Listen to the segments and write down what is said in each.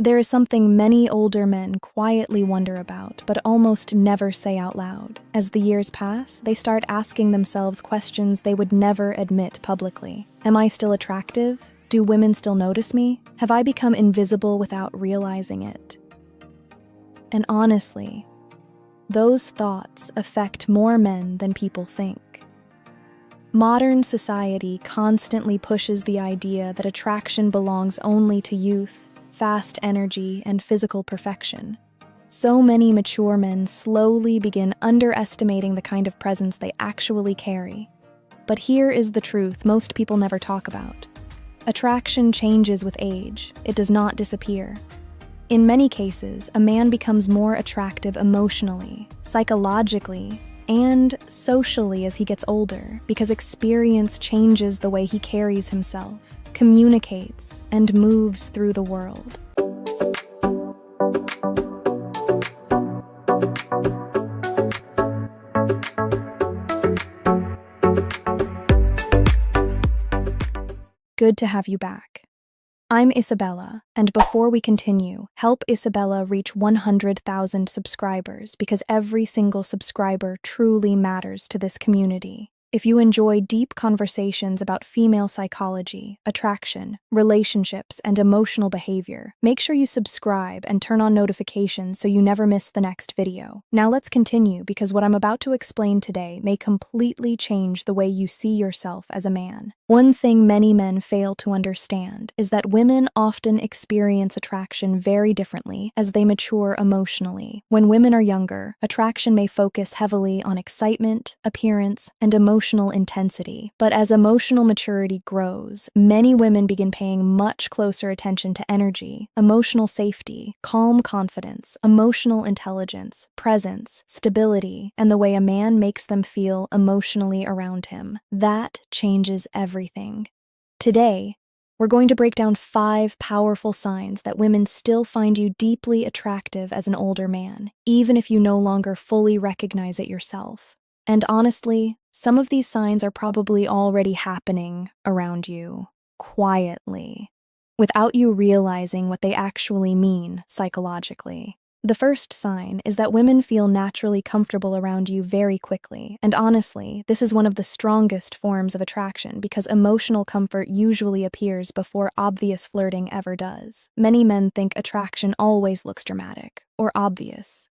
There is something many older men quietly wonder about, but almost never say out loud. As the years pass, they start asking themselves questions they would never admit publicly. Am I still attractive? Do women still notice me? Have I become invisible without realizing it? And honestly, those thoughts affect more men than people think. Modern society constantly pushes the idea that attraction belongs only to youth, fast energy, and physical perfection. So many mature men slowly begin underestimating the kind of presence they actually carry. But here is the truth most people never talk about. Attraction changes with age. It does not disappear. In many cases, a man becomes more attractive emotionally, psychologically, and socially as he gets older, because experience changes the way he carries himself, communicates, and moves through the world. Good to have you back. I'm Isabella, and before we continue, help Isabella reach 100,000 subscribers because every single subscriber truly matters to this community. If you enjoy deep conversations about female psychology, attraction, relationships, and emotional behavior, make sure you subscribe and turn on notifications so you never miss the next video. Now let's continue because what I'm about to explain today may completely change the way you see yourself as a man. One thing many men fail to understand is that women often experience attraction very differently as they mature emotionally. When women are younger, attraction may focus heavily on excitement, appearance, and emotional intensity. But as emotional maturity grows, many women begin paying much closer attention to energy, emotional safety, calm confidence, emotional intelligence, presence, stability, and the way a man makes them feel emotionally around him. That changes everything. Today, we're going to break down 5 powerful signs that women still find you deeply attractive as an older man, even if you no longer fully recognize it yourself. And honestly, some of these signs are probably already happening around you, quietly, without you realizing what they actually mean psychologically. The first sign is that women feel naturally comfortable around you very quickly, and honestly, this is one of the strongest forms of attraction because emotional comfort usually appears before obvious flirting ever does. Many men think attraction always looks dramatic or obvious.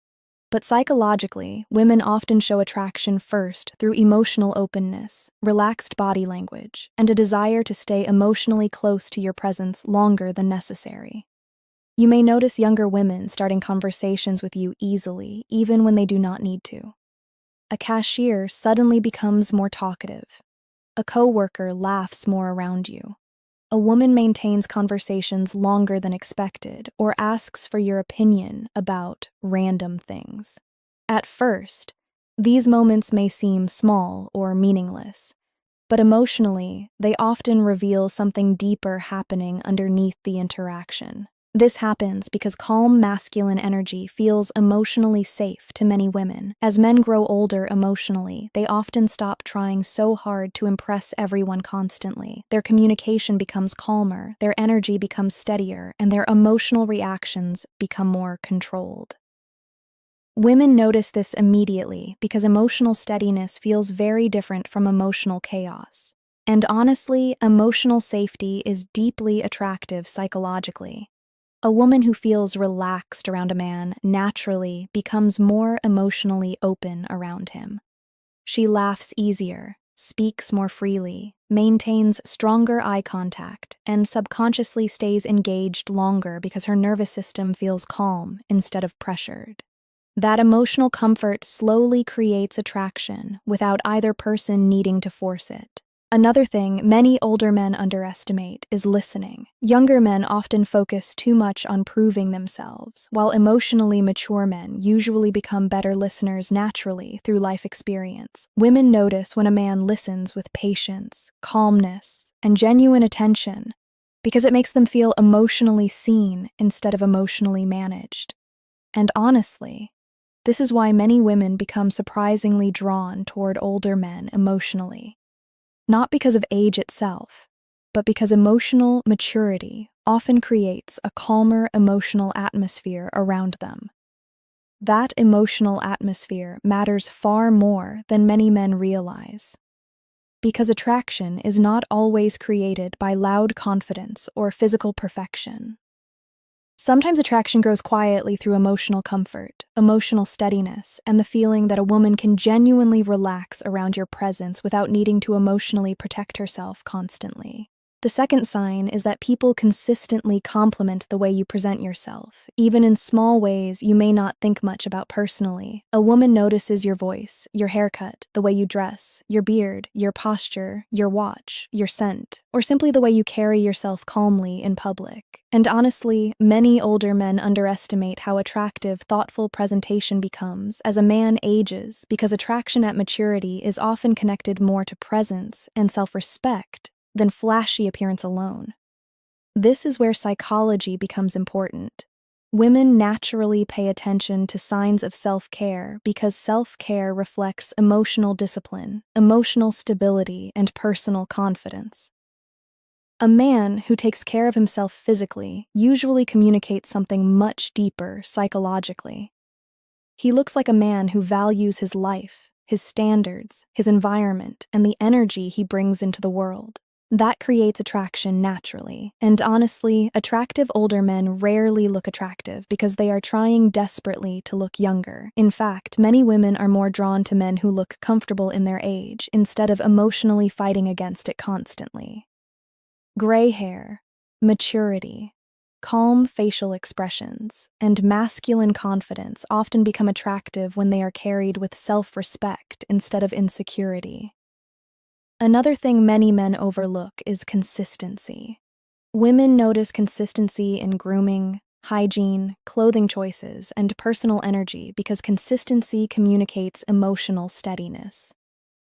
But psychologically, women often show attraction first through emotional openness, relaxed body language, and a desire to stay emotionally close to your presence longer than necessary. You may notice younger women starting conversations with you easily, even when they do not need to. A cashier suddenly becomes more talkative. A coworker laughs more around you. A woman maintains conversations longer than expected or asks for your opinion about random things. At first, these moments may seem small or meaningless, but emotionally, they often reveal something deeper happening underneath the interaction. This happens because calm masculine energy feels emotionally safe to many women. As men grow older emotionally, they often stop trying so hard to impress everyone constantly. Their communication becomes calmer, their energy becomes steadier, and their emotional reactions become more controlled. Women notice this immediately because emotional steadiness feels very different from emotional chaos. And honestly, emotional safety is deeply attractive psychologically. A woman who feels relaxed around a man naturally becomes more emotionally open around him. She laughs easier, speaks more freely, maintains stronger eye contact, and subconsciously stays engaged longer because her nervous system feels calm instead of pressured. That emotional comfort slowly creates attraction without either person needing to force it. Another thing many older men underestimate is listening. Younger men often focus too much on proving themselves, while emotionally mature men usually become better listeners naturally through life experience. Women notice when a man listens with patience, calmness, and genuine attention because it makes them feel emotionally seen instead of emotionally managed. And honestly, this is why many women become surprisingly drawn toward older men emotionally. Not because of age itself, but because emotional maturity often creates a calmer emotional atmosphere around them. That emotional atmosphere matters far more than many men realize. Because attraction is not always created by loud confidence or physical perfection. Sometimes attraction grows quietly through emotional comfort, emotional steadiness, and the feeling that a woman can genuinely relax around your presence without needing to emotionally protect herself constantly. The second sign is that people consistently compliment the way you present yourself, even in small ways you may not think much about personally. A woman notices your voice, your haircut, the way you dress, your beard, your posture, your watch, your scent, or simply the way you carry yourself calmly in public. And honestly, many older men underestimate how attractive thoughtful presentation becomes as a man ages, because attraction at maturity is often connected more to presence and self-respect than flashy appearance alone. This is where psychology becomes important. Women naturally pay attention to signs of self-care because self-care reflects emotional discipline, emotional stability, and personal confidence. A man who takes care of himself physically usually communicates something much deeper psychologically. He looks like a man who values his life, his standards, his environment, and the energy he brings into the world. That creates attraction naturally, and honestly, attractive older men rarely look attractive because they are trying desperately to look younger. In fact, many women are more drawn to men who look comfortable in their age instead of emotionally fighting against it constantly. Gray hair, maturity, calm facial expressions, and masculine confidence often become attractive when they are carried with self-respect instead of insecurity. Another thing many men overlook is consistency. Women notice consistency in grooming, hygiene, clothing choices, and personal energy because consistency communicates emotional steadiness.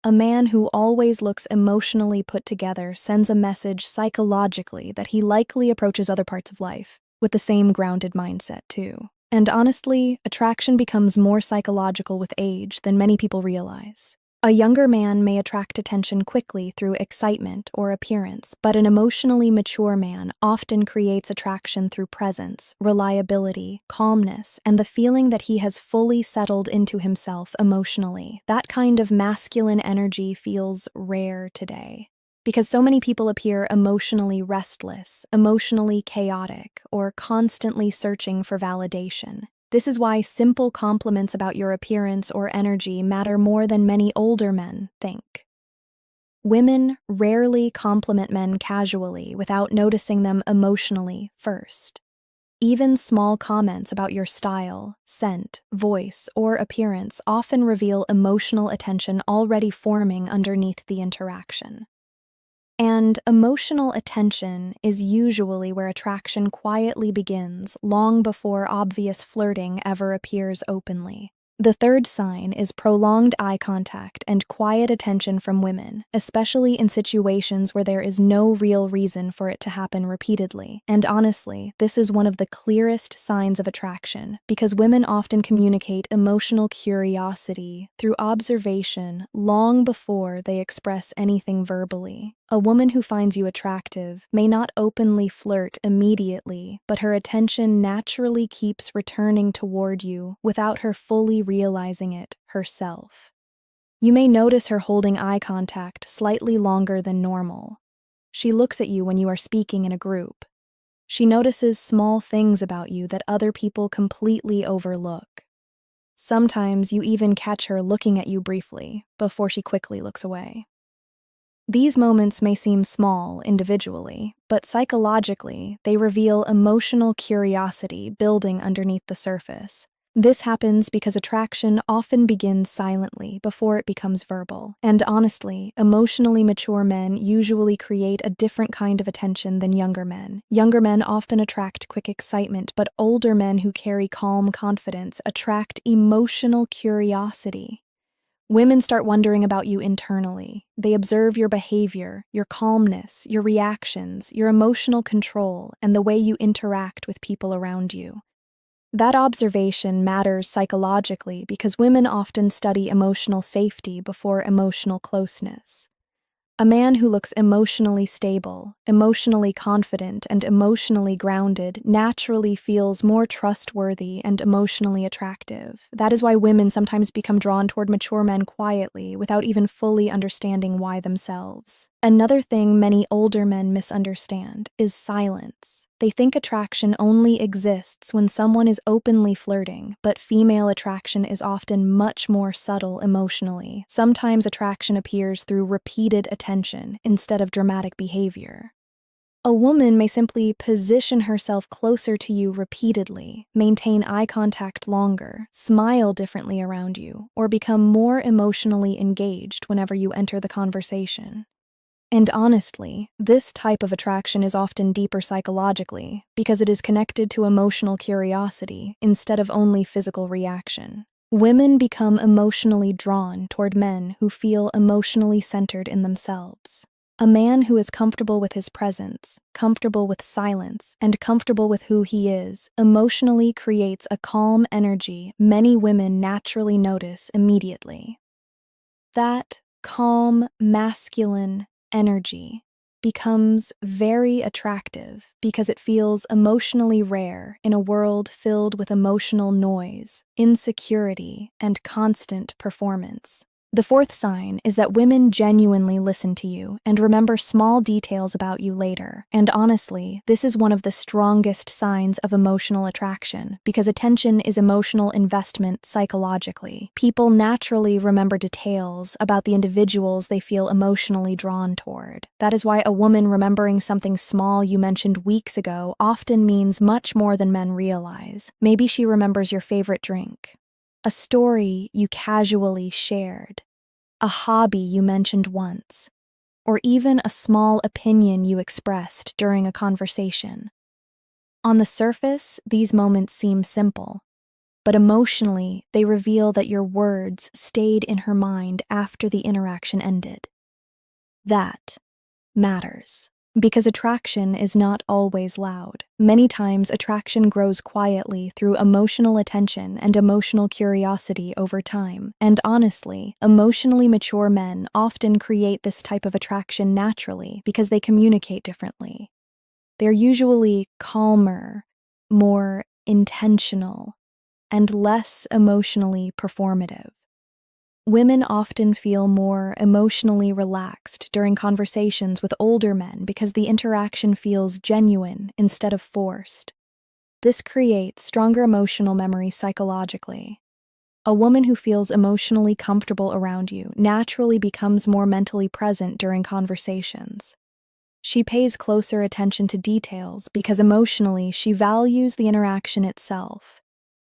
A man who always looks emotionally put together sends a message psychologically that he likely approaches other parts of life with the same grounded mindset, too. And honestly, attraction becomes more psychological with age than many people realize. A younger man may attract attention quickly through excitement or appearance, but an emotionally mature man often creates attraction through presence, reliability, calmness, and the feeling that he has fully settled into himself emotionally. That kind of masculine energy feels rare today, because so many people appear emotionally restless, emotionally chaotic, or constantly searching for validation. This is why simple compliments about your appearance or energy matter more than many older men think. Women rarely compliment men casually without noticing them emotionally first. Even small comments about your style, scent, voice, or appearance often reveal emotional attention already forming underneath the interaction. And emotional attention is usually where attraction quietly begins, long before obvious flirting ever appears openly. The third sign is prolonged eye contact and quiet attention from women, especially in situations where there is no real reason for it to happen repeatedly. And honestly, this is one of the clearest signs of attraction, because women often communicate emotional curiosity through observation long before they express anything verbally. A woman who finds you attractive may not openly flirt immediately, but her attention naturally keeps returning toward you without her fully realizing it herself. You may notice her holding eye contact slightly longer than normal. She looks at you when you are speaking in a group. She notices small things about you that other people completely overlook. Sometimes you even catch her looking at you briefly before she quickly looks away. These moments may seem small individually, but psychologically, they reveal emotional curiosity building underneath the surface. This happens because attraction often begins silently before it becomes verbal. And honestly, emotionally mature men usually create a different kind of attention than younger men. Younger men often attract quick excitement, but older men who carry calm confidence attract emotional curiosity. Women start wondering about you internally. They observe your behavior, your calmness, your reactions, your emotional control, and the way you interact with people around you. That observation matters psychologically because women often study emotional safety before emotional closeness. A man who looks emotionally stable, emotionally confident, and emotionally grounded naturally feels more trustworthy and emotionally attractive. That is why women sometimes become drawn toward mature men quietly without even fully understanding why themselves. Another thing many older men misunderstand is silence. They think attraction only exists when someone is openly flirting, but female attraction is often much more subtle emotionally. Sometimes attraction appears through repeated attention instead of dramatic behavior. A woman may simply position herself closer to you repeatedly, maintain eye contact longer, smile differently around you, or become more emotionally engaged whenever you enter the conversation. And honestly, this type of attraction is often deeper psychologically because it is connected to emotional curiosity instead of only physical reaction. Women become emotionally drawn toward men who feel emotionally centered in themselves. A man who is comfortable with his presence, comfortable with silence, and comfortable with who he is, emotionally creates a calm energy many women naturally notice immediately. That calm, masculine energy becomes very attractive because it feels emotionally rare in a world filled with emotional noise, insecurity, and constant performance. The fourth sign is that women genuinely listen to you and remember small details about you later. And honestly, this is one of the strongest signs of emotional attraction because attention is emotional investment psychologically. People naturally remember details about the individuals they feel emotionally drawn toward. That is why a woman remembering something small you mentioned weeks ago often means much more than men realize. Maybe she remembers your favorite drink, a story you casually shared, a hobby you mentioned once, or even a small opinion you expressed during a conversation. On the surface, these moments seem simple, but emotionally, they reveal that your words stayed in her mind after the interaction ended. That matters. Because attraction is not always loud. Many times, attraction grows quietly through emotional attention and emotional curiosity over time. And honestly, emotionally mature men often create this type of attraction naturally because they communicate differently. They're usually calmer, more intentional, and less emotionally performative. Women often feel more emotionally relaxed during conversations with older men because the interaction feels genuine instead of forced. This creates stronger emotional memory psychologically. A woman who feels emotionally comfortable around you naturally becomes more mentally present during conversations. She pays closer attention to details because emotionally she values the interaction itself.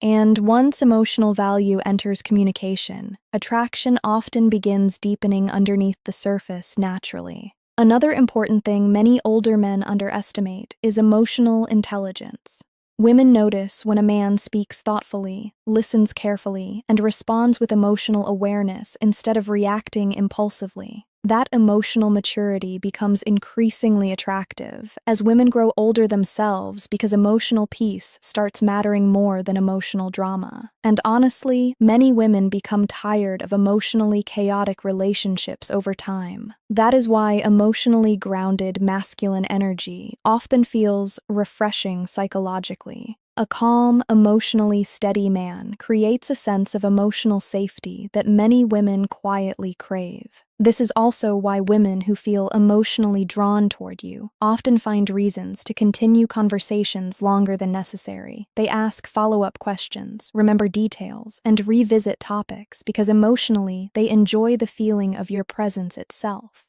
And once emotional value enters communication, attraction often begins deepening underneath the surface naturally. Another important thing many older men underestimate is emotional intelligence. Women notice when a man speaks thoughtfully, listens carefully, and responds with emotional awareness instead of reacting impulsively. That emotional maturity becomes increasingly attractive as women grow older themselves because emotional peace starts mattering more than emotional drama. And honestly, many women become tired of emotionally chaotic relationships over time. That is why emotionally grounded masculine energy often feels refreshing psychologically. A calm, emotionally steady man creates a sense of emotional safety that many women quietly crave. This is also why women who feel emotionally drawn toward you often find reasons to continue conversations longer than necessary. They ask follow-up questions, remember details, and revisit topics because emotionally they enjoy the feeling of your presence itself.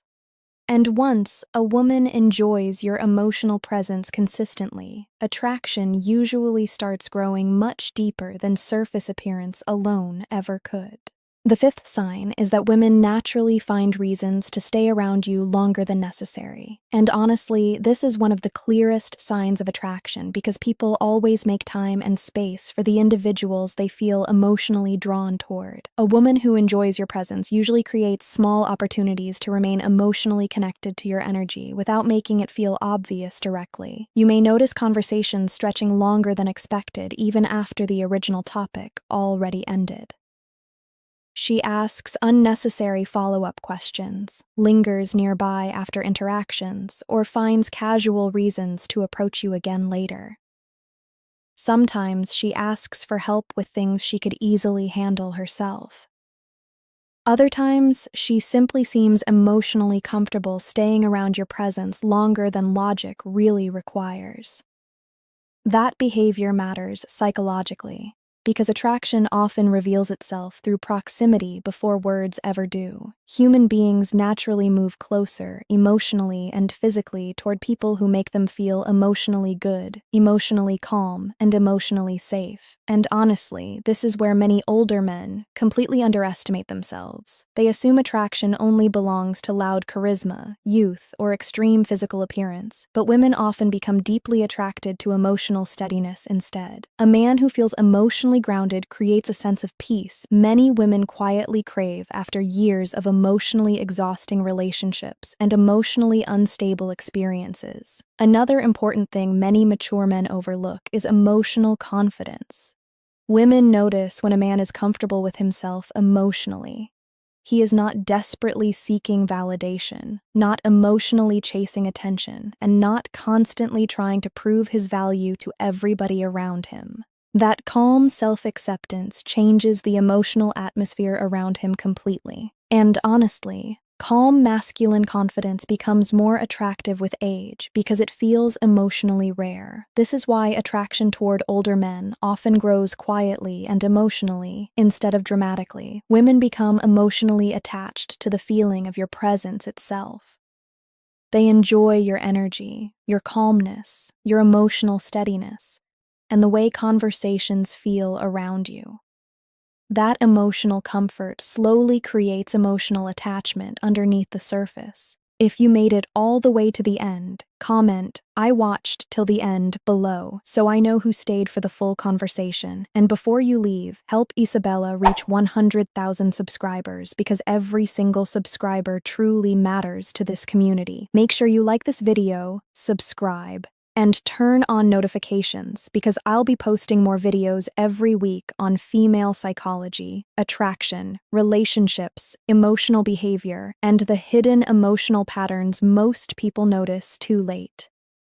And once a woman enjoys your emotional presence consistently, attraction usually starts growing much deeper than surface appearance alone ever could. The fifth sign is that women naturally find reasons to stay around you longer than necessary. And honestly, this is one of the clearest signs of attraction because people always make time and space for the individuals they feel emotionally drawn toward. A woman who enjoys your presence usually creates small opportunities to remain emotionally connected to your energy without making it feel obvious directly. You may notice conversations stretching longer than expected even after the original topic already ended. She asks unnecessary follow-up questions, lingers nearby after interactions, or finds casual reasons to approach you again later. Sometimes she asks for help with things she could easily handle herself. Other times, she simply seems emotionally comfortable staying around your presence longer than logic really requires. That behavior matters psychologically, because attraction often reveals itself through proximity before words ever do. Human beings naturally move closer, emotionally and physically, toward people who make them feel emotionally good, emotionally calm, and emotionally safe. And honestly, this is where many older men completely underestimate themselves. They assume attraction only belongs to loud charisma, youth, or extreme physical appearance, but women often become deeply attracted to emotional steadiness instead. A man who feels emotionally grounded creates a sense of peace many women quietly crave after years of emotionally exhausting relationships and emotionally unstable experiences. Another important thing many mature men overlook is emotional confidence. Women notice when a man is comfortable with himself emotionally. He is not desperately seeking validation, not emotionally chasing attention, and not constantly trying to prove his value to everybody around him. That calm self-acceptance changes the emotional atmosphere around him completely. And honestly, calm masculine confidence becomes more attractive with age because it feels emotionally rare. This is why attraction toward older men often grows quietly and emotionally instead of dramatically. Women become emotionally attached to the feeling of your presence itself. They enjoy your energy, your calmness, your emotional steadiness, and the way conversations feel around you. That emotional comfort slowly creates emotional attachment underneath the surface. If you made it all the way to the end, comment, "I watched till the end" below, so I know who stayed for the full conversation. And before you leave, help Isabella reach 100,000 subscribers because every single subscriber truly matters to this community. Make sure you like this video, subscribe, and turn on notifications because I'll be posting more videos every week on female psychology, attraction, relationships, emotional behavior, and the hidden emotional patterns most people notice too late.